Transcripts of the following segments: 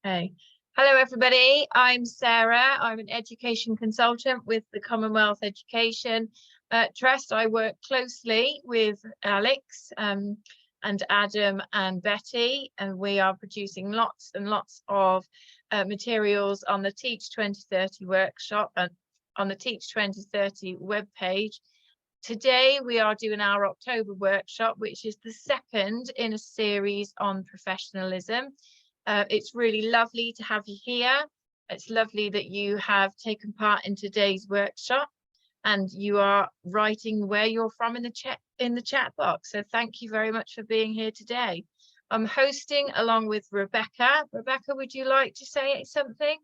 Okay. Hello, everybody. I'm Sarah. I'm an education consultant with the Commonwealth Education Trust. I work closely with Alex and Adam and Betty, and we are producing lots and lots of materials on the Teach 2030 workshop and on the Teach 2030 webpage. Today, we are doing our October workshop, which is the second in a series on professionalism. It's really lovely to have you here. It's lovely that you have taken part in today's workshop and you are writing where you're from in the chat box. So thank you very much for being here today. I'm hosting along with Rebecca. Rebecca, would you like to say something?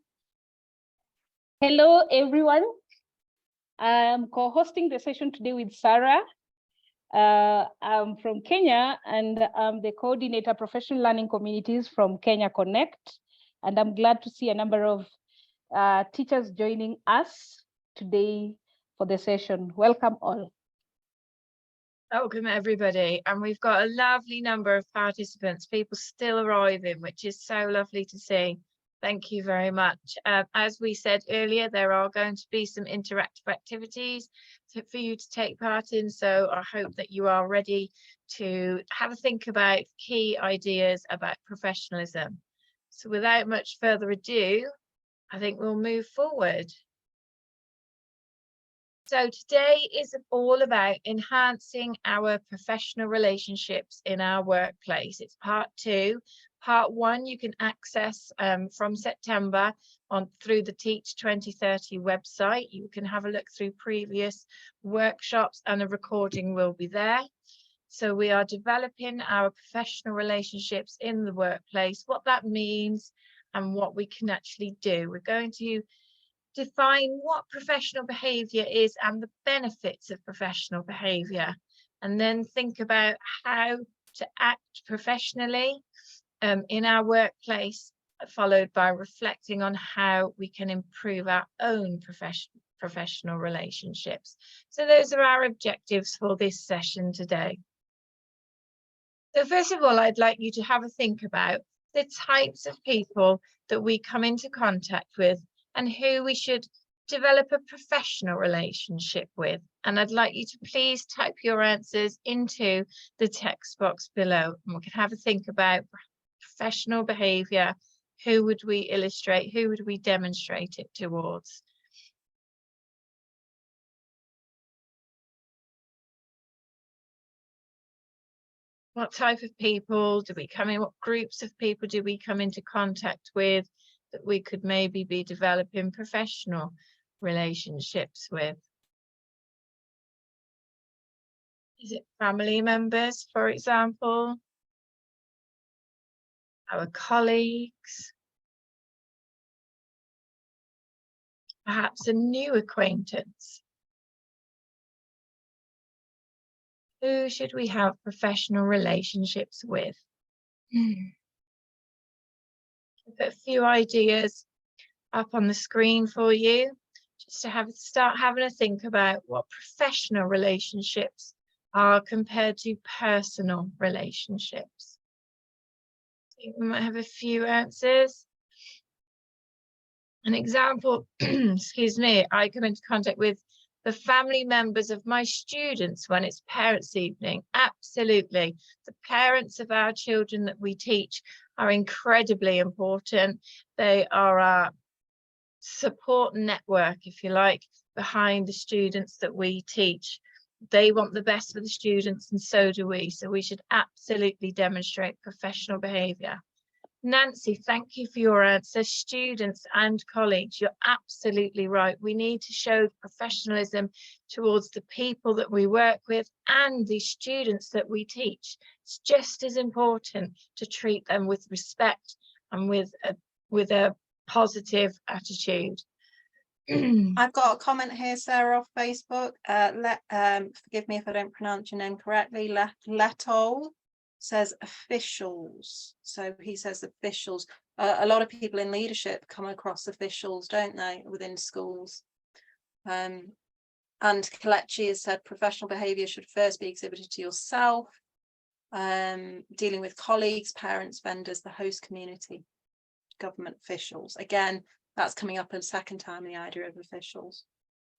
Hello, everyone. I'm co-hosting the session today with Sarah. I'm from Kenya and I'm the coordinator professional learning communities from Kenya Connect. And I'm glad to see a number of teachers joining us today for the session. Welcome all. Welcome everybody. And we've got a lovely number of participants, people still arriving, which is so lovely to see. Thank you very much. As we said earlier, there are going to be some interactive activities for you to take part in. So I hope that you are ready to have a think about key ideas about professionalism. So without much further ado, I think we'll move forward. So today is all about enhancing our professional relationships in our workplace. It's part 2. Part 1 you can access from September through the Teach 2030 website. You can have a look through previous workshops and a recording will be there. So we are developing our professional relationships in the workplace, what that means and what we can actually do. We're going to define what professional behaviour is and the benefits of professional behaviour, and then think about how to act professionally in our workplace, followed by reflecting on how we can improve our own professional relationships. So those are our objectives for this session today. So first of all, I'd like you to have a think about the types of people that we come into contact with and who we should develop a professional relationship with. And I'd like you to please type your answers into the text box below, and we can have a think about professional behaviour. Who would we illustrate? Who would we demonstrate it towards? What type of people do we come in? What groups of people do we come into contact with that we could maybe be developing professional relationships with? Is it family members, for example? Our colleagues? Perhaps a new acquaintance? Who should we have professional relationships with? I'll put a few ideas up on the screen for you, just to start having a think about what professional relationships are compared to personal relationships. I think we might have a few answers. An example, excuse me, I come into contact with the family members of my students when it's parents' evening. Absolutely. The parents of our children that we teach are incredibly important. They are our support network, if you like, behind the students that we teach. They want the best for the students and so do we. So we should absolutely demonstrate professional behaviour. Nancy, thank you for your answer. Students and colleagues, you're absolutely right. We need to show professionalism towards the people that we work with and the students that we teach. It's just as important to treat them with respect and with a positive attitude. I've got a comment here, Sarah, off Facebook. Forgive me if I don't pronounce your name correctly. Letol says officials. So he says officials. A lot of people in leadership come across officials, don't they, within schools? And Kelechi has said professional behaviour should first be exhibited to yourself, dealing with colleagues, parents, vendors, the host community. government officials. Again, that's coming up a second time, the idea of officials.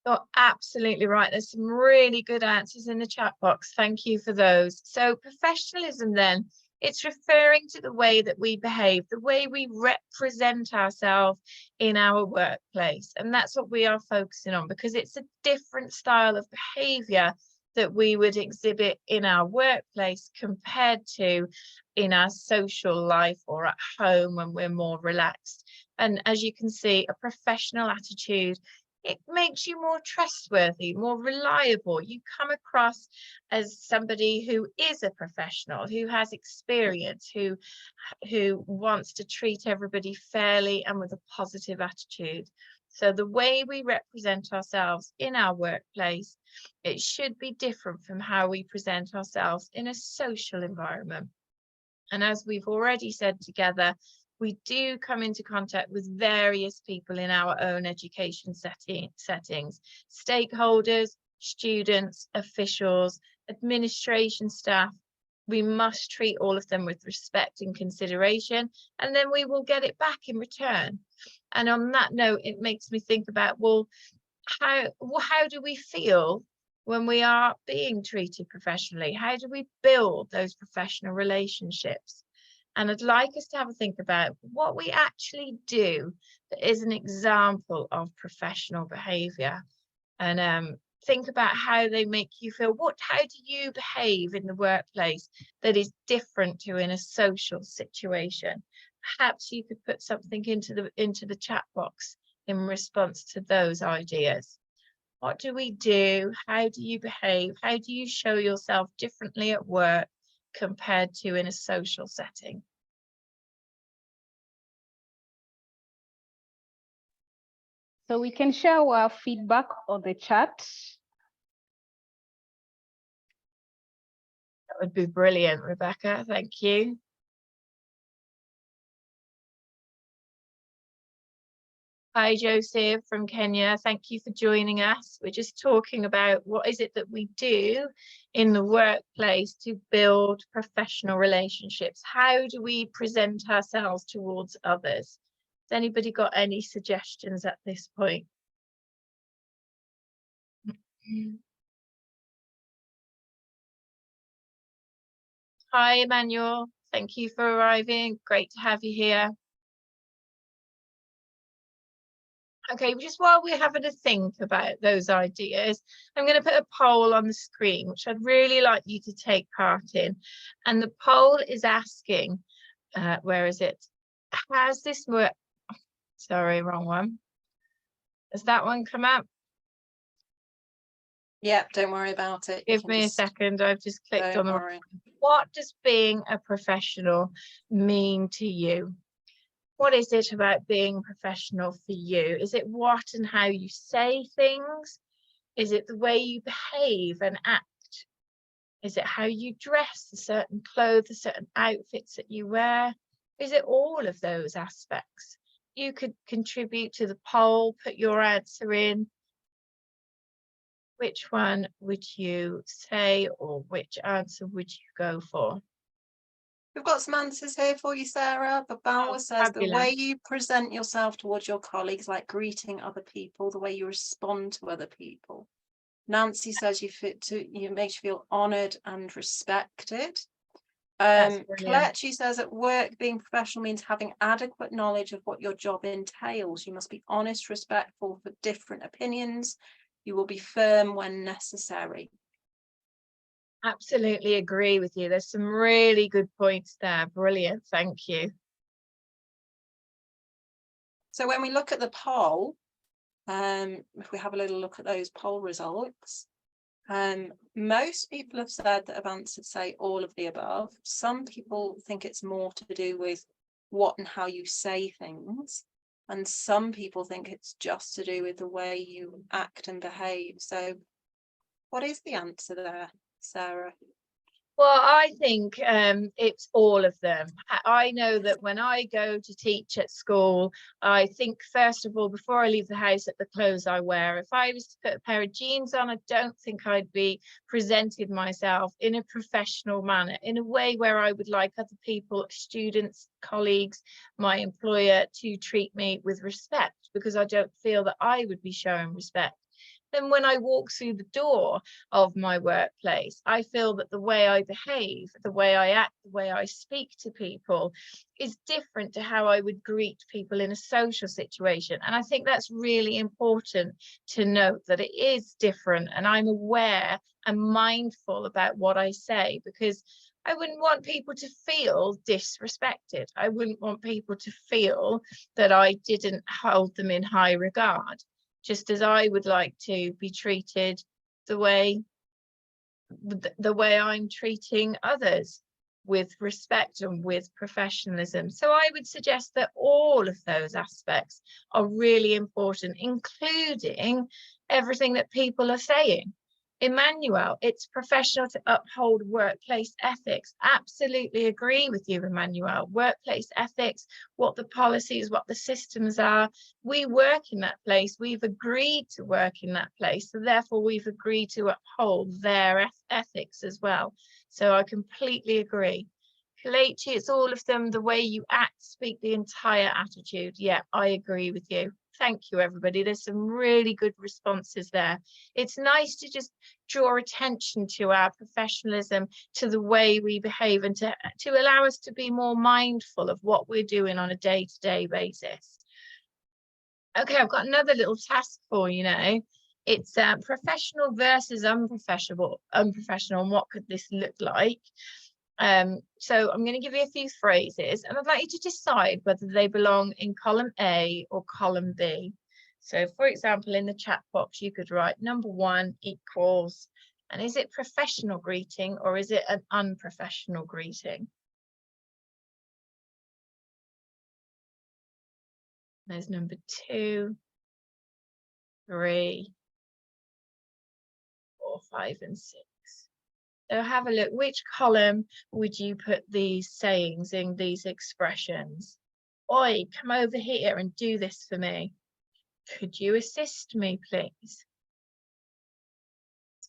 You're absolutely right. There's some really good answers in the chat box. Thank you for those. So professionalism then, it's referring to the way that we behave, the way we represent ourselves in our workplace. And that's what we are focusing on, because it's a different style of behavior that we would exhibit in our workplace compared to in our social life or at home when we're more relaxed. And as you can see, a professional attitude, it makes you more trustworthy, more reliable. You come across as somebody who is a professional, who has experience, who wants to treat everybody fairly and with a positive attitude. So the way we represent ourselves in our workplace, it should be different from how we present ourselves in a social environment. And as we've already said together, we do come into contact with various people in our own education settings, stakeholders, students, officials, administration staff. We must treat all of them with respect and consideration, and then we will get it back in return. And on that note, it makes me think about, well, how do we feel when we are being treated professionally? How do we build those professional relationships? And I'd like us to have a think about what we actually do that is an example of professional behaviour, and think about how they make you feel. How do you behave in the workplace that is different to in a social situation? Perhaps you could put something into the chat box in response to those ideas. What do we do? How do you behave? How do you show yourself differently at work compared to in a social setting? So we can share our feedback on the chat. That would be brilliant, Rebecca. Thank you. Hi, Joseph from Kenya. Thank you for joining us. We're just talking about what is it that we do in the workplace to build professional relationships. How do we present ourselves towards others? Has anybody got any suggestions at this point? Hi, Emmanuel. Thank you for arriving. Great to have you here. Okay, just while we're having a think about those ideas, I'm going to put a poll on the screen, which I'd really like you to take part in. And the poll is asking, where is it? Has this work? Sorry, wrong one. Has that one come up? Yeah, don't worry about it. Give me a second. I've just clicked on the wrong. What does being a professional mean to you? What is it about being professional for you? Is it what and how you say things? Is it the way you behave and act? Is it how you dress, the certain clothes, the certain outfits that you wear? Is it all of those aspects? You could contribute to the poll, put your answer in. Which one would you say, or which answer would you go for? We've got some answers here for you, Sarah. The Bauer says fabulous. The way you present yourself towards your colleagues, like greeting other people, the way you respond to other people. Nancy says you makes you feel honoured and respected. Kelechi says at work, being professional means having adequate knowledge of what your job entails. You must be honest, respectful for different opinions. You will be firm when necessary. Absolutely agree with you. There's some really good points there. Brilliant. Thank you. So when we look at the poll, if we have a little look at those poll results, most people have said that have answered, say, all of the above. Some people think it's more to do with what and how you say things. And some people think it's just to do with the way you act and behave. So what is the answer there, Sarah? Well, I think it's all of them. I know that when I go to teach at school, I think, first of all, before I leave the house, at the clothes I wear. If I was to put a pair of jeans on, I don't think I'd be presented myself in a professional manner, in a way where I would like other people, students, colleagues, my employer, to treat me with respect, because I don't feel that I would be showing respect. Then when I walk through the door of my workplace, I feel that the way I behave, the way I act, the way I speak to people is different to how I would greet people in a social situation. And I think that's really important to note, that it is different, and I'm aware and mindful about what I say, because I wouldn't want people to feel disrespected. I wouldn't want people to feel that I didn't hold them in high regard, just as I would like to be treated the way I'm treating others, with respect and with professionalism. So I would suggest that all of those aspects are really important, including everything that people are saying. Emmanuel, it's professional to uphold workplace ethics. Absolutely agree with you, Emmanuel. Workplace ethics, what the policies, what the systems are. We work in that place. We've agreed to work in that place. So therefore, we've agreed to uphold their ethics as well. So I completely agree. Kelechi, it's all of them. The way you act, speak, the entire attitude. Yeah, I agree with you. Thank you, everybody. There's some really good responses there. It's nice to just draw attention to our professionalism, to the way we behave, and to allow us to be more mindful of what we're doing on a day-to-day basis. Okay, I've got another little task for you now. It's professional versus unprofessional, and what could this look like? So I'm going to give you a few phrases, and I'd like you to decide whether they belong in column A or column B. So for example, in the chat box, you could write number 1 equals, and is it professional greeting or is it an unprofessional greeting? There's number 2, 3, 4, 5, and 6. So have a look, which column would you put these sayings in, these expressions? Oi, come over here and do this for me. Could you assist me, please?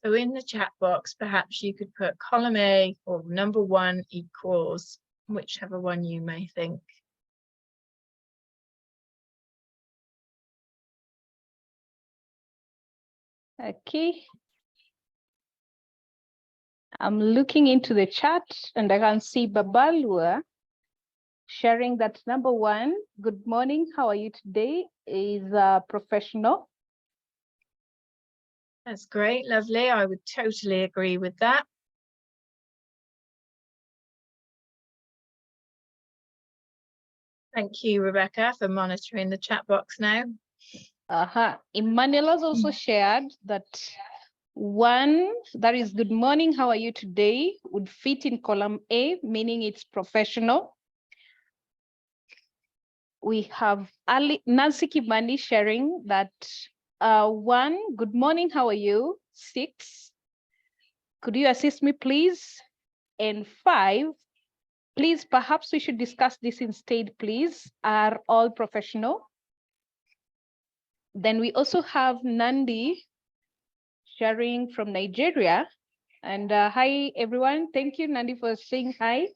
So in the chat box, perhaps you could put column A or number 1 equals, whichever one you may think. Okay. I'm looking into the chat and I can see Babalua sharing that number 1, good morning, how are you today, is professional. That's great, lovely. I would totally agree with that. Thank you, Rebecca, for monitoring the chat box now. Emmanuel has also shared that 1, that is good morning, how are you today, would fit in column A, meaning it's professional. We have Nancy Kimani sharing that 1, good morning, how are you? 6, could you assist me, please? And 5, please, perhaps we should discuss this instead, please, are all professional. Then we also have Nandi sharing from Nigeria. And hi, everyone. Thank you, Nandi, for saying hi.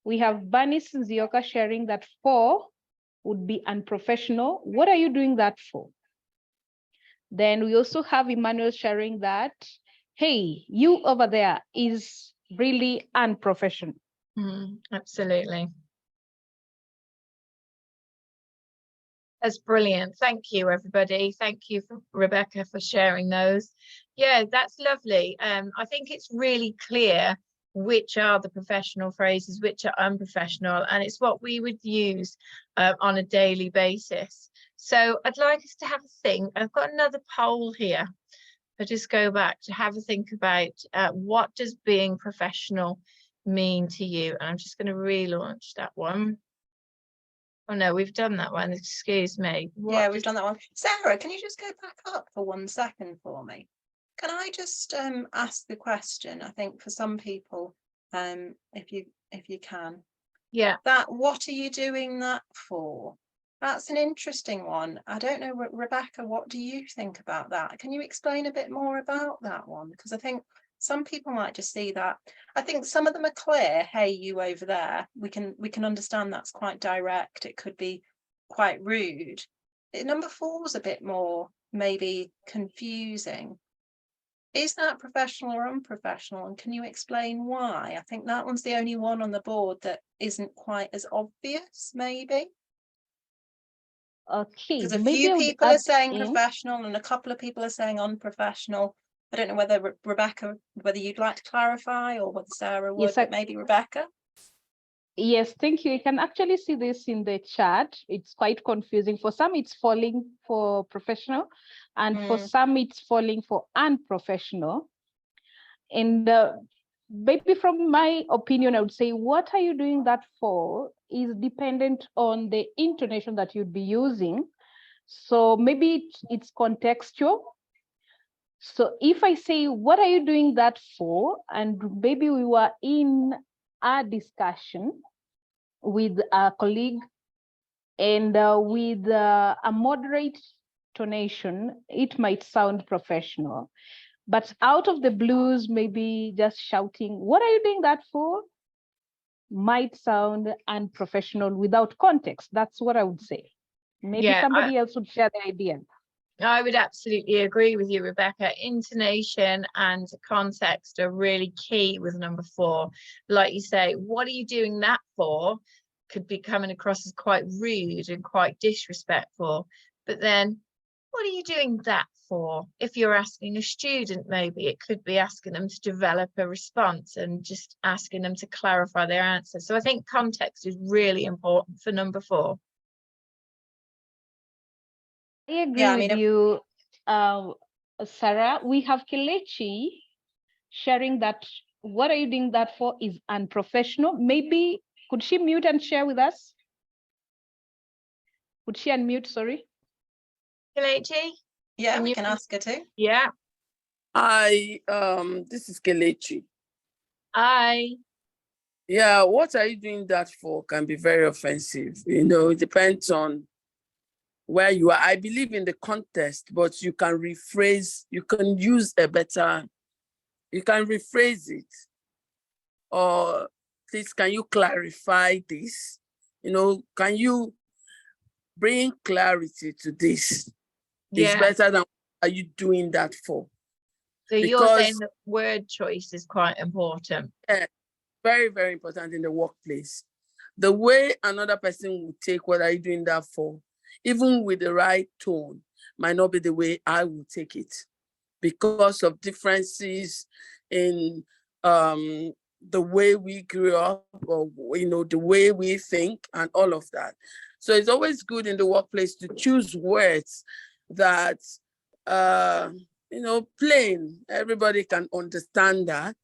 We have Banis Nzioka sharing that 4 would be unprofessional. What are you doing that for? Then we also have Emmanuel sharing that, hey, you over there is really unprofessional. Absolutely. That's brilliant. Thank you, everybody. Thank you, Rebecca, for sharing those. Yeah, that's lovely. I think it's really clear which are the professional phrases, which are unprofessional, and it's what we would use on a daily basis. So I'd like us to have a think. I've got another poll here. I'll just go back to have a think about what does being professional mean to you? And I'm just going to relaunch that one. Oh no, we've done that one. Excuse me. Yeah, we've done that one. Sarah, can you just go back up for 1 second for me? Can I just ask the question? I think for some people, if you can. Yeah. That, what are you doing that for? That's an interesting one. I don't know, Rebecca, what do you think about that? Can you explain a bit more about that one? Because I think some people might just see that. I think some of them are clear. Hey, you over there. We can understand that's quite direct. It could be quite rude. Number 4 is a bit more maybe confusing. Is that professional or unprofessional? And can you explain why? I think that one's the only one on the board that isn't quite as obvious, maybe. Okay, Because a maybe few I would people are add saying in. professional and a couple of people are saying unprofessional. I don't know whether Rebecca, whether you'd like to clarify, or whether Sarah would, Yes, but maybe Rebecca. Yes, thank you. You can actually see this in the chat. It's quite confusing. For some, it's falling for professional, and for some, it's falling for unprofessional. And maybe from my opinion, I would say, what are you doing that for is dependent on the intonation that you'd be using. So maybe it's contextual. So if I say, what are you doing that for? And maybe we were in a discussion with a colleague, and with a moderate tonation, it might sound professional. But out of the blues, maybe just shouting, what are you doing that for? Might sound unprofessional without context. That's what I would say. Maybe somebody else would share the idea. I would absolutely agree with you, Rebecca. Intonation and context are really key with number 4. Like you say, what are you doing that for? Could be coming across as quite rude and quite disrespectful. But then, what are you doing that for? If you're asking a student, maybe it could be asking them to develop a response and just asking them to clarify their answer. So I think context is really important for number 4. I agree with you, Sarah. We have Kelechi sharing that what are you doing that for is unprofessional. Maybe could she mute and share with us? Could she unmute? Sorry. Kelechi? Yeah, we can ask her to. Yeah. Hi, this is Kelechi. Hi. Yeah, what are you doing that for can be very offensive. You know, it depends on where you are. I believe in the context, but you can rephrase, you can use a better, you can rephrase it. Or please, can you clarify this? You know, can you bring clarity to this? Yeah. It's better than what are you doing that for? So you're saying that word choice is quite important. Yeah, very, very important in the workplace. The way another person will take what are you doing that for, even with the right tone, might not be the way I will take it because of differences in the way we grew up, or you know, the way we think and all of that. So it's always good in the workplace to choose words that you know, plain, everybody can understand that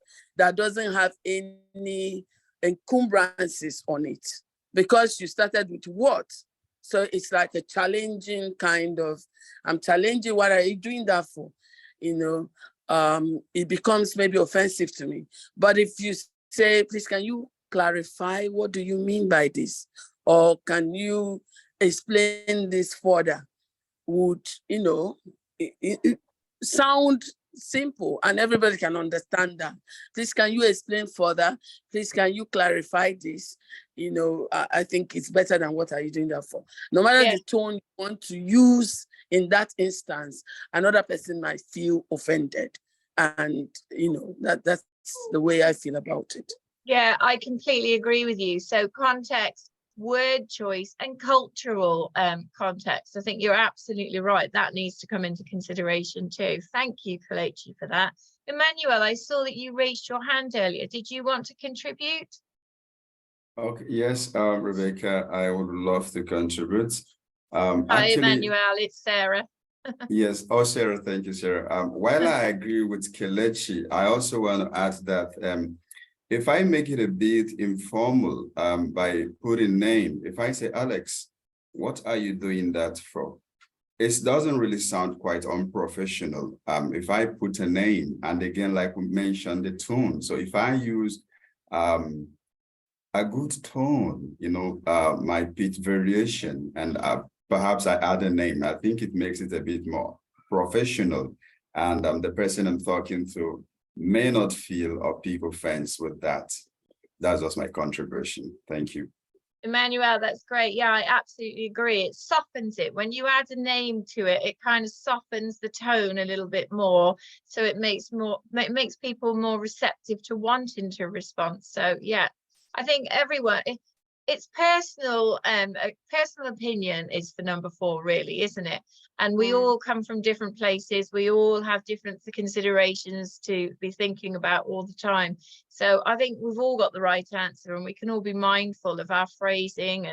doesn't have any encumbrances on it, because you started with what? So it's like a challenging kind of, I'm challenging, what are you doing that for? You know, it becomes maybe offensive to me. But if you say, please, can you clarify, what do you mean by this? Or can you explain this further? Would, you know, it sound simple and everybody can understand that. Please, can you explain further? Please, can you clarify this? You know, I think it's better than what are you doing that for? No matter the tone you want to use in that instance, another person might feel offended. And, you know, that's the way I feel about it. Yeah, I completely agree with you. So context, word choice, and cultural context. I think you're absolutely right. That needs to come into consideration too. Thank you, Kelechi, for that. Emmanuel, I saw that you raised your hand earlier. Did you want to contribute? Okay, yes, Rebecca, I would love to contribute. Hi, Actually, Emmanuel, it's Sarah. yes, oh, Sarah, thank you, Sarah. While I agree with Kelechi, I also want to add that if I make it a bit informal by putting name, if I say, Alex, what are you doing that for? It doesn't really sound quite unprofessional. If I put a name, and again, like we mentioned, the tone. So if I use a good tone, my pitch variation, and perhaps I add a name. I think it makes it a bit more professional, and the person I'm talking to may not feel or pick offense with that. That's just my contribution. Thank you. Emmanuel, that's great. Yeah, I absolutely agree. It softens it. When you add a name to it, it kind of softens the tone a little bit more. So it makes people more receptive to wanting to respond. So yeah, I think everyone, it's personal, a personal opinion is the number 4, really, isn't it? And we all come from different places. We all have different considerations to be thinking about all the time. So I think we've all got the right answer, and we can all be mindful of our phrasing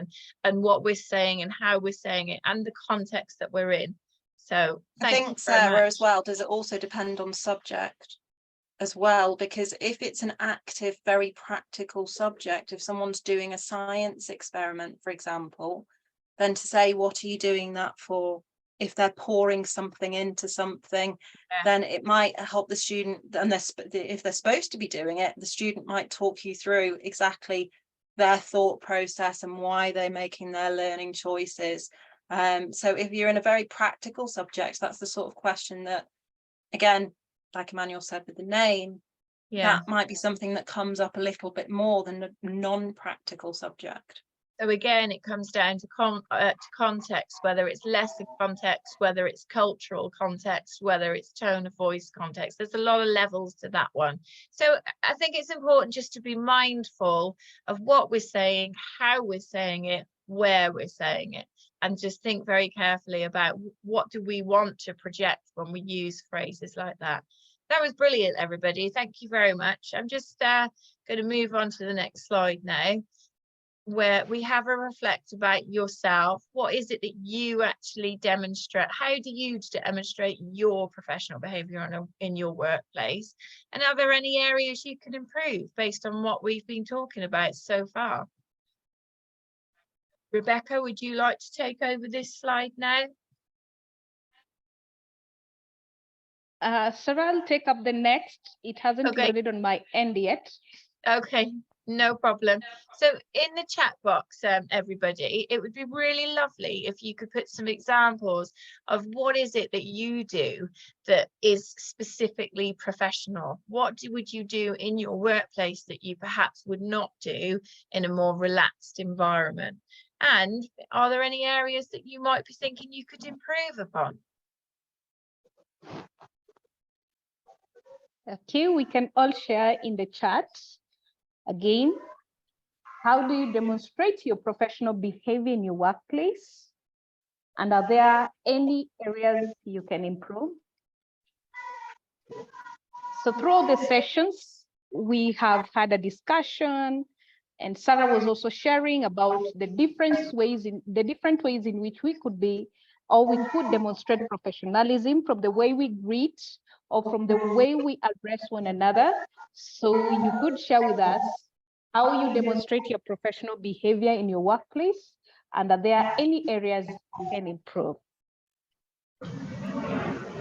and what we're saying and how we're saying it and the context that we're in. So I think, Sarah, as well, does it also depend on subject as well? Because if it's an active, very practical subject, if someone's doing a science experiment, for example, then to say, what are you doing that for? If they're pouring something into something, then it might help the student. And if they're supposed to be doing it, the student might talk you through exactly their thought process and why they're making their learning choices. So if you're in a very practical subject, that's the sort of question that, again, like Emmanuel said with the name, that might be something that comes up a little bit more than a non-practical subject. So again, it comes down to context, whether it's lesson context, whether it's cultural context, whether it's tone of voice context. There's a lot of levels to that one. So I think it's important just to be mindful of what we're saying, how we're saying it, where we're saying it, and just think very carefully about what do we want to project when we use phrases like that. That was brilliant, everybody. Thank you very much. I'm just going to move on to the next slide now, where we have a reflect about yourself. What is it that you actually demonstrate? How do you demonstrate your professional behaviour in your workplace? And are there any areas you can improve based on what we've been talking about so far? Rebecca, would you like to take over this slide now? Sarah, I'll take up the next. It hasn't loaded on my end yet. Okay, no problem. So in the chat box, everybody, it would be really lovely if you could put some examples of what is it that you do that is specifically professional. What would you do in your workplace that you perhaps would not do in a more relaxed environment? And are there any areas that you might be thinking you could improve upon? Okay, we can all share in the chat. Again, how do you demonstrate your professional behavior in your workplace? And are there any areas you can improve? So throughout the sessions, we have had a discussion, and Sarah was also sharing about the different ways in which we could be, or we could demonstrate professionalism from the way we greet or from the way we address one another. So you could share with us how you demonstrate your professional behavior in your workplace, and are there any areas you can improve?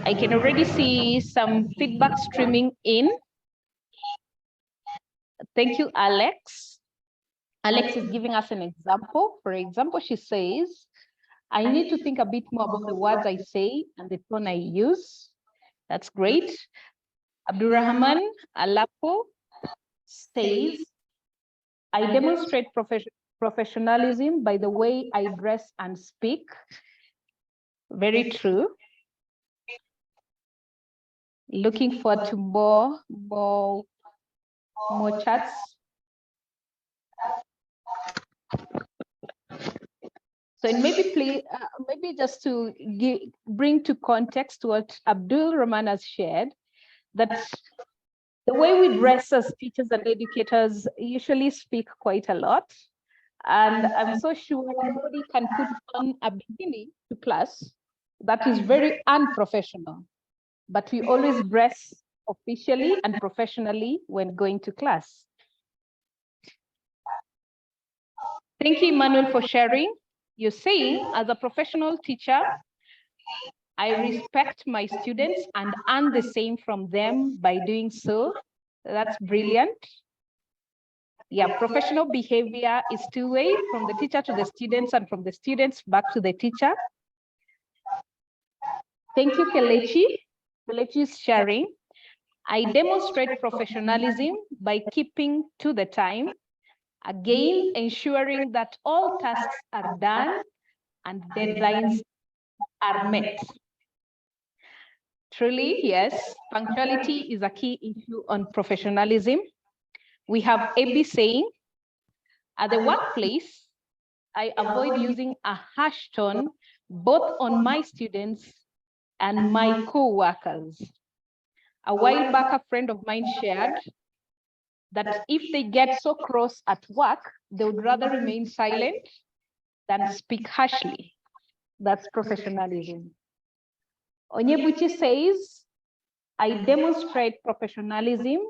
I can already see some feedback streaming in. Thank you, Alex. Alex is giving us an example. For example, she says, I need to think a bit more about the words I say and the tone I use. That's great. Abdurrahman Alapo says, I demonstrate professionalism by the way I dress and speak. Very true. Looking forward to more chats. So maybe just to bring to context what Abdul Rahman has shared, that the way we dress as teachers and educators usually speak quite a lot. And I'm so sure nobody can put on a bikini to class. That is very unprofessional. But we always dress officially and professionally when going to class. Thank you, Emmanuel, for sharing. You're saying, as a professional teacher, I respect my students and earn the same from them by doing so. That's brilliant. Yeah, professional behavior is two-way, from the teacher to the students and from the students back to the teacher. Thank you, Kelechi. Kelechi's sharing. I demonstrate professionalism by keeping to the time, again, ensuring that all tasks are done and deadlines are met. Truly, yes, punctuality is a key issue on professionalism. We have AB saying, at the workplace, I avoid using a harsh tone both on my students and my co-workers. A while back, a friend of mine shared that if they get so cross at work, they would rather remain silent than speak harshly. That's professionalism. Onyebuchi says, I demonstrate professionalism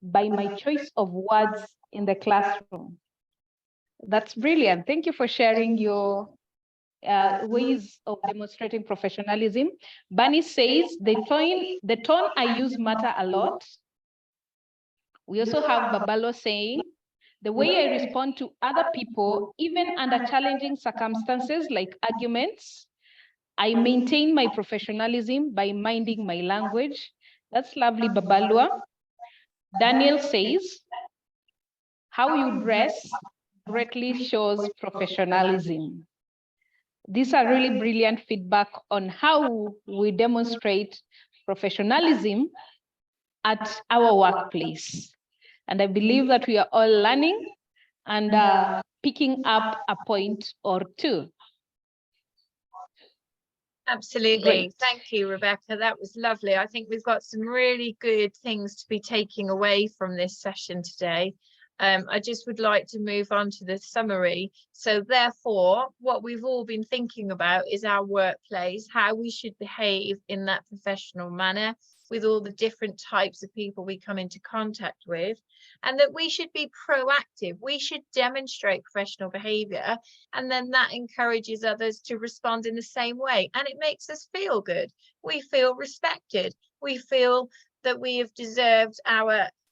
by my choice of words in the classroom. That's brilliant. Thank you for sharing your ways of demonstrating professionalism. Bunny says, the tone I use matter a lot. We also have Babalo saying, the way I respond to other people, even under challenging circumstances like arguments, I maintain my professionalism by minding my language. That's lovely, Babalua. Daniel says, how you dress greatly shows professionalism. These are really brilliant feedback on how we demonstrate professionalism at our workplace. And I believe that we are all learning and picking up a point or two. Absolutely. Great. Thank you, Rebecca. That was lovely. I think we've got some really good things to be taking away from this session today. I just would like to move on to the summary. So therefore, what we've all been thinking about is our workplace, how we should behave in that professional manner with all the different types of people we come into contact with, and that we should be proactive. We should demonstrate professional behavior, and then that encourages others to respond in the same way, and it makes us feel good. We feel respected. We feel that we have deserved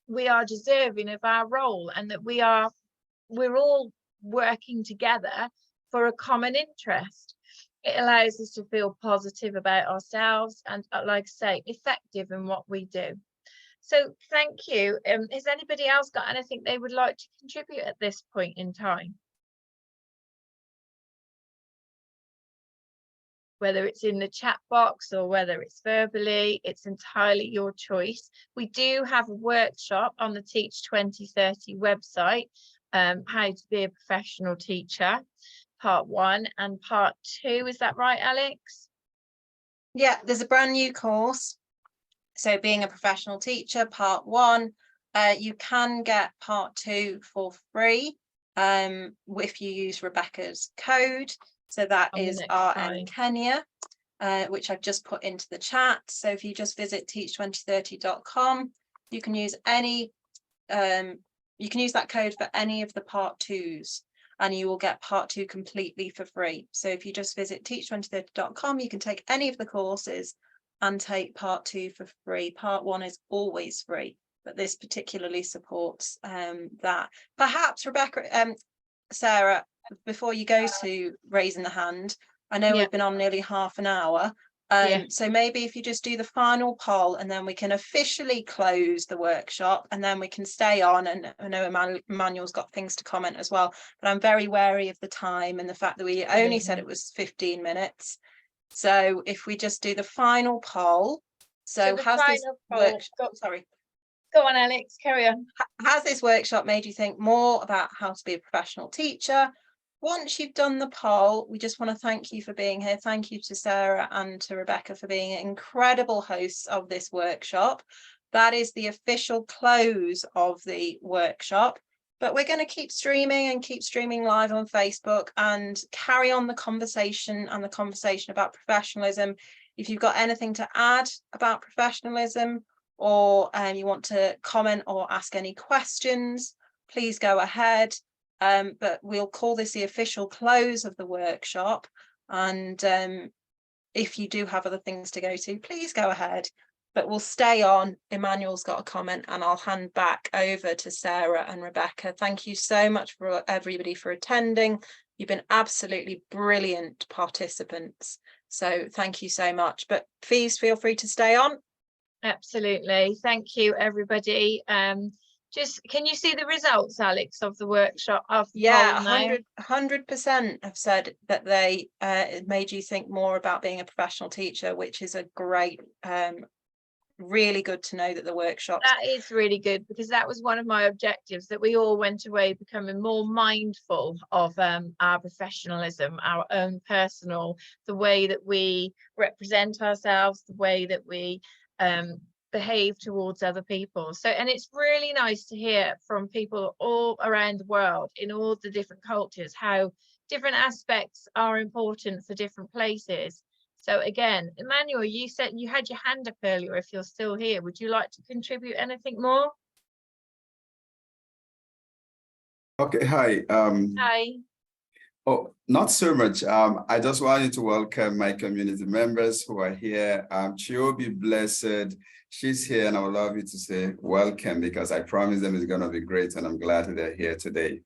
we are deserving of our role, and that we're all working together for a common interest. It allows us to feel positive about ourselves and, like I say, effective in what we do. So thank you. Has anybody else got anything they would like to contribute at this point in time? Whether it's in the chat box or whether it's verbally, it's entirely your choice. We do have a workshop on the Teach2030 website, how to be a professional teacher, part 1 and part 2. Is that right, Alex? Yeah, there's a brand new course. So being a professional teacher, part 1, you can get part 2 for free if you use Rebecca's code. So that is RN Kenya, which I've just put into the chat. So if you just visit teach2030.com, you can use that code for any of the part 2s, and you will get part 2 completely for free. So if you just visit teach2030.com, you can take any of the courses and take part 2 for free. Part 1 is always free, but this particularly supports that. Perhaps Rebecca, Sarah, before you go to raising the hand, I know we've been on nearly half an hour. So maybe if you just do the final poll, and then we can officially close the workshop, and then we can stay on. And I know Emmanuel's got things to comment as well, but I'm very wary of the time and the fact that we only said it was 15 minutes. So if we just do the final poll. So has this Go on, Alex, carry on. Has this workshop made you think more about how to be a professional teacher? Once you've done the poll, we just want to thank you for being here. Thank you to Sarah and to Rebecca for being incredible hosts of this workshop. That is the official close of the workshop, but we're going to keep streaming live on Facebook and carry on the conversation about professionalism. If you've got anything to add about professionalism, or you want to comment or ask any questions, please go ahead. But we'll call this the official close of the workshop. And if you do have other things to go to, please go ahead. but we'll stay on. Emmanuel's got a comment, and I'll hand back over to Sarah and Rebecca. Thank you so much for everybody for attending. You've been absolutely brilliant participants. So thank you so much. But please feel free to stay on. Absolutely. Thank you, everybody. Just can you see the results, Alex, of the workshop? Yeah, 100% have said that they it made you think more about being a professional teacher, which is a great, really good to know that the workshops. That is really good, because that was one of my objectives, that we all went away becoming more mindful of our professionalism, our own personal, the way that we represent ourselves, the way that we behave towards other people. So, and it's really nice to hear from people all around the world in all the different cultures how different aspects are important for different places. So again, Emmanuel, you said you had your hand up earlier. If you're still here, would you like to contribute anything more? Okay, hi. Hi. Oh, not so much. I just wanted to welcome my community members who are here. Chiobi Blessed, she's here, and I would love you to say welcome, because I promise them it's going to be great, and I'm glad they're here today.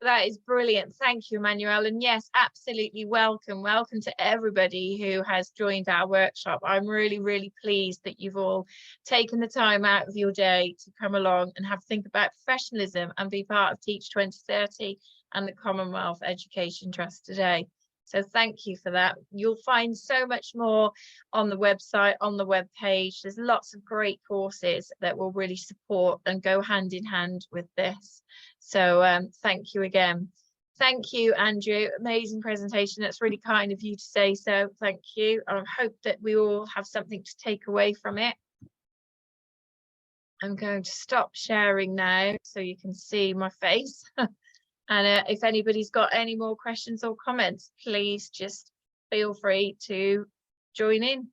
That is brilliant. Thank you, Emmanuel. And yes, absolutely welcome. Welcome to everybody who has joined our workshop. I'm really, really pleased that you've all taken the time out of your day to come along and have a think about professionalism and be part of Teach 2030 and the Commonwealth Education Trust today. So thank you for that. You'll find so much more on the website, on the web page. There's lots of great courses that will really support and go hand in hand with this. So thank you again. Thank you, Andrew. Amazing presentation. That's really kind of you to say so. Thank you. I hope that we all have something to take away from it. I'm going to stop sharing now so you can see my face. And if anybody's got any more questions or comments, please just feel free to join in.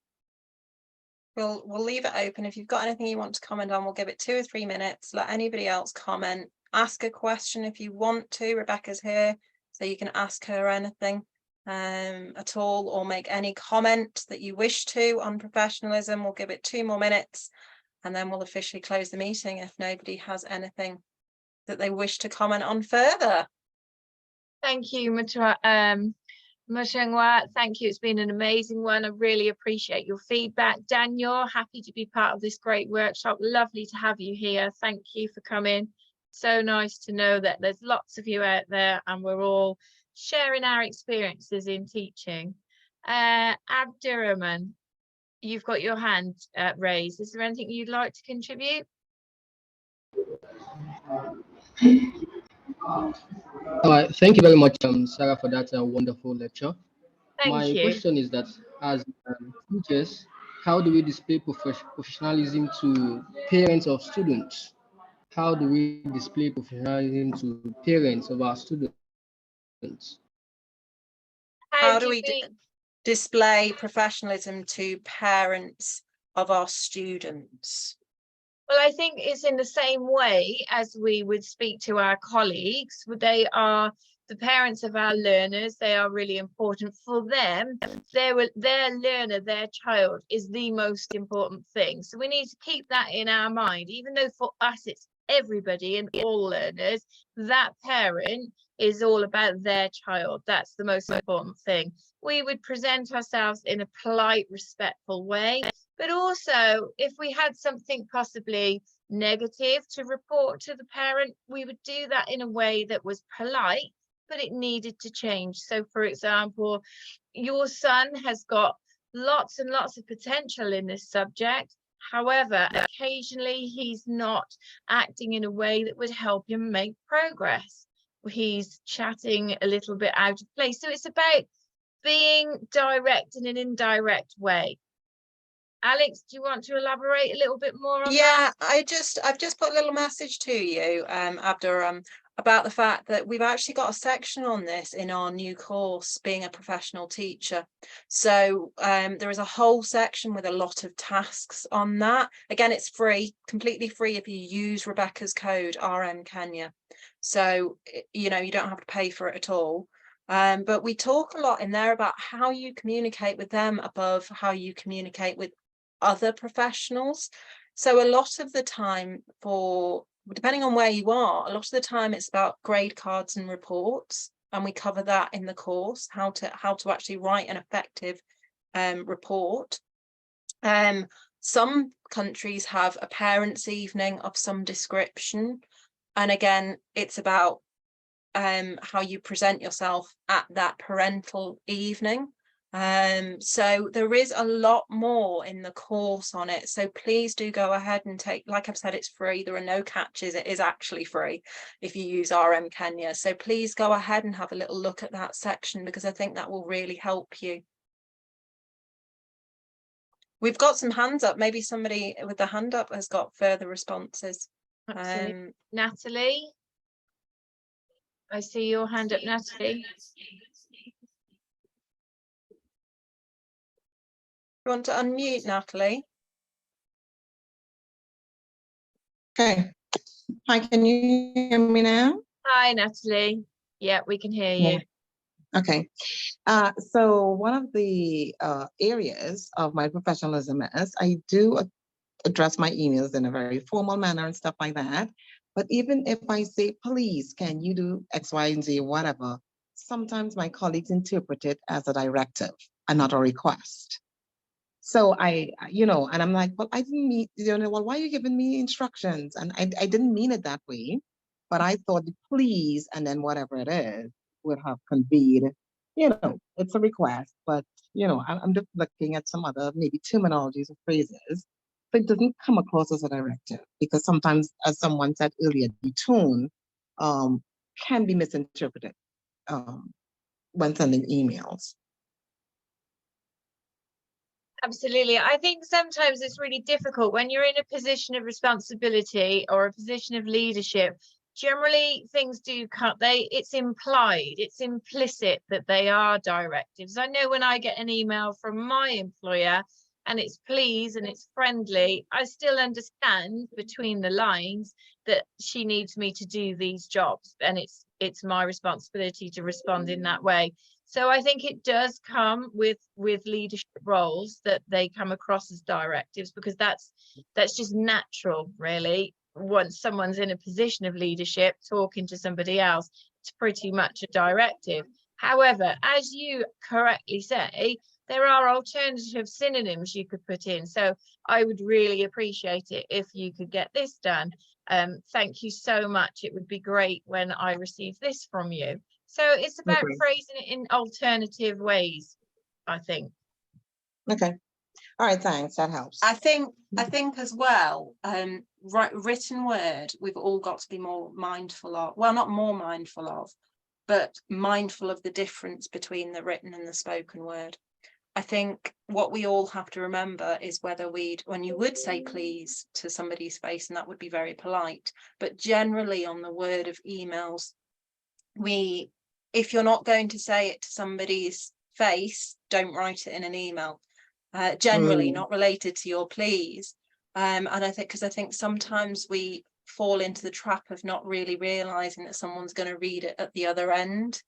We'll leave it open. If you've got anything you want to comment on, we'll give it 2 or 3 minutes. Let anybody else comment. Ask a question if you want to. Rebecca's here, so you can ask her anything at all, or make any comment that you wish to on professionalism. We'll give it 2 more minutes, and then we'll officially close the meeting if nobody has anything that they wish to comment on further. Thank you, Mutangwa. Thank you. It's been an amazing one. I really appreciate your feedback. Daniel, happy to be part of this great workshop. Lovely to have you here. Thank you for coming. So nice to know that there's lots of you out there and we're all sharing our experiences in teaching. Abdurrahman, you've got your hand raised. Is there anything you'd like to contribute? All right, thank you very much, Sarah, for that wonderful lecture. Thank you. Question is that, as teachers, how do we display professionalism to parents of students? How do we display professionalism to parents of our students? How do we display professionalism to parents of our students? Well, I think it's in the same way as we would speak to our colleagues. They are the parents of our learners. They are really important for them. Their learner, their child, is the most important thing. So we need to keep that in our mind, even though for us it's everybody and all learners. That parent is all about their child. That's the most important thing. We would present ourselves in a polite, respectful way. But also, if we had something possibly negative to report to the parent, we would do that in a way that was polite, but it needed to change. So, for example, your son has got lots and lots of potential in this subject. However, occasionally he's not acting in a way that would help him make progress. He's chatting a little bit out of place. So it's about being direct in an indirect way. Alex, do you want to elaborate a little bit more on that? I've just put a little message to you, Abdur, about the fact that we've actually got a section on this in our new course, Being a Professional Teacher. So there is a whole section with a lot of tasks on that. Again, it's free, completely free if you use Rebecca's code RM Kenya. So, you know, you don't have to pay for it at all. But we talk a lot in there about how you communicate with them above how you communicate with other professionals. So a lot of the time, depending on where you are, a lot of the time it's about grade cards and reports, and we cover that in the course, how to actually write an effective report. Some countries have a parents' evening of some description, and again, it's about how you present yourself at that parental evening. So there is a lot more in the course on it, so please do go ahead and take, like I've said, it's free, there are no catches, it is actually free if you use RM Kenya, so please go ahead and have a little look at that section, because I think that will really help you. We've got some hands up, maybe somebody with the hand up has got further responses. Natalie, I see your hand up, Natalie. You want to unmute, Natalie? Okay. Hi, can you hear me now? Hi, Natalie. Yeah, we can hear you. Okay. So one of the areas of my professionalism is I do address my emails in a very formal manner and stuff like that. But even if I say, please, can you do X, Y, and Z, whatever, sometimes my colleagues interpret it as a directive and not a request. So and I'm like, well, I didn't mean, well, why are you giving me instructions? And I didn't mean it that way, but I thought the please, and then whatever it is would have conveyed, it's a request, but, I'm just looking at some other maybe terminologies or phrases. So it doesn't come across as a directive, because sometimes, as someone said earlier, the tone can be misinterpreted when sending emails. Absolutely. I think sometimes it's really difficult when you're in a position of responsibility or a position of leadership. Generally, things do it's implied, it's implicit that they are directives. I know when I get an email from my employer and it's please and it's friendly, I still understand between the lines that she needs me to do these jobs, and it's my responsibility to respond in that way. So I think it does come with leadership roles that they come across as directives, because that's just natural, really. Once someone's in a position of leadership talking to somebody else, it's pretty much a directive. However, as you correctly say, there are alternative synonyms you could put in. So I would really appreciate it if you could get this done. Thank you so much. It would be great when I receive this from you. So it's about phrasing it in alternative ways, I think. Okay. All right, thanks. That helps. I think as well, written word, we've all got to be more mindful of, well, not more mindful of, but mindful of the difference between the written and the spoken word. I think what we all have to remember is whether when you would say please to somebody's face, and that would be very polite, but generally on the word of emails, if you're not going to say it to somebody's face, don't write it in an email. Generally not related to your please. And I think sometimes we fall into the trap of not really realizing that someone's going to read it at the other end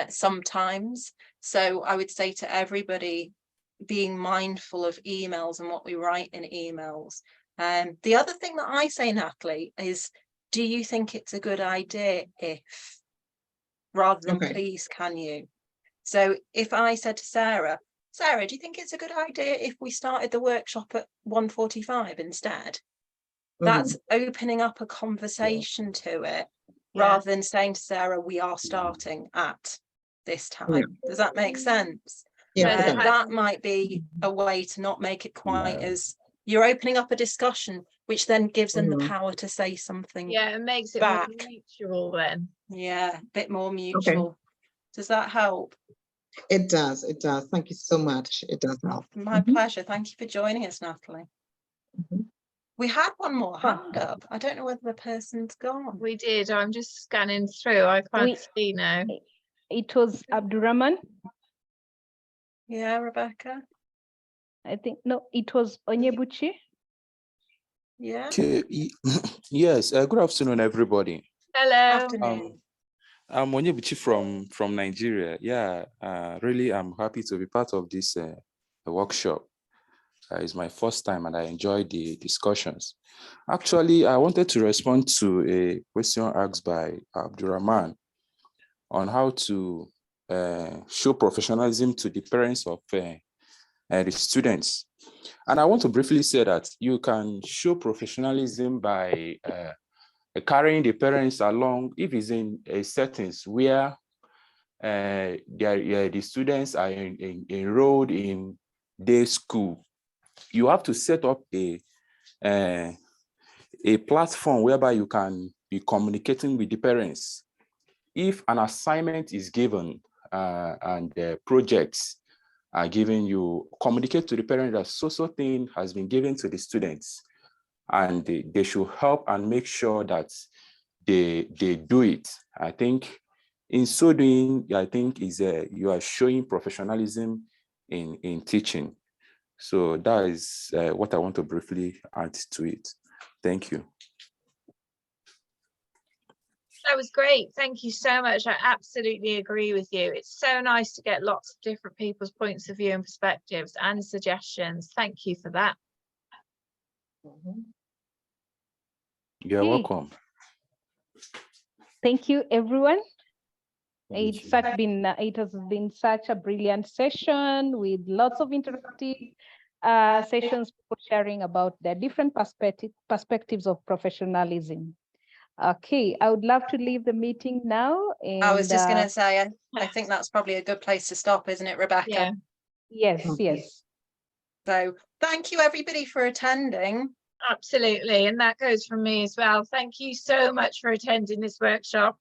sometimes. So I would say to everybody, being mindful of emails and what we write in emails. The other thing that I say, Natalie, is, do you think it's a good idea if, rather than please, can you? So if I said to Sarah, do you think it's a good idea if we started the workshop at 1:45 instead? That's opening up a conversation to it, rather than saying to Sarah, we are starting at this time. Does that make sense? That might be a way to not make it quite as, you're opening up a discussion, which then gives them the power to say something. Yeah, it makes it more mutual then. Yeah, a bit more mutual. Okay. Does that help? It does. It does. Thank you so much. It does help. My pleasure. Thank you for joining us, Natalie. We had one more hand up. I don't know whether the person's gone. We did. I'm just scanning through. I can't see now. It was Abdurrahman. Yeah, Rebecca. I think, no, it was Onyebuchi. Yeah. Okay. Yes. Good afternoon, everybody. Hello. Afternoon. I'm Onyebuchi from Nigeria. Yeah. Really, I'm happy to be part of this workshop. It's my first time and I enjoyed the discussions. Actually, I wanted to respond to a question asked by Abdurrahman on how to show professionalism to the parents of the students. And I want to briefly say that you can show professionalism by carrying the parents along if it's in a settings where the students are enrolled in day school. You have to set up a platform whereby you can be communicating with the parents. If an assignment is given and projects are given, you communicate to the parent that so thing has been given to the students, and they should help and make sure that they do it. I think in so doing, I think you are showing professionalism in teaching. So that is what I want to briefly add to it. Thank you. That was great. Thank you so much. I absolutely agree with you. It's so nice to get lots of different people's points of view and perspectives and suggestions. Thank you for that. You're welcome. Thank you, everyone. Thank It has been such a brilliant session with lots of interactive sessions, people sharing about their different perspectives of professionalism. Okay, I would love to leave the meeting now. And, I was just going to say, I think that's probably a good place to stop, isn't it, Rebecca? Yeah. Yes, yes. So thank you, everybody, for attending. Absolutely. And that goes from me as well. Thank you so much for attending this workshop.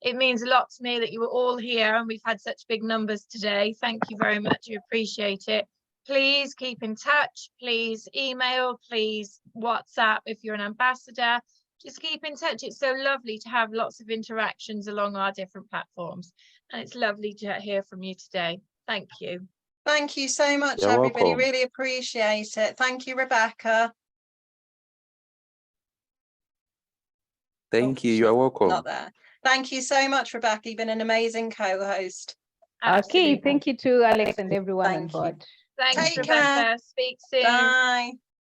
It means a lot to me that you were all here and we've had such big numbers today. Thank you very much. We appreciate it. Please keep in touch. Please email, please WhatsApp if you're an ambassador. Just keep in touch. It's so lovely to have lots of interactions along our different platforms. And it's lovely to hear from you today. Thank you. Thank you so much, You're everybody. welcome. Really appreciate it. Thank you, Rebecca. Thank you. You're welcome. Not there. Thank you so much, Rebecca. You've been an amazing co-host. Absolutely. Okay, thank you to Alex and everyone on Thank you. board. Thanks, Take care. Rebecca. Speak soon. Bye.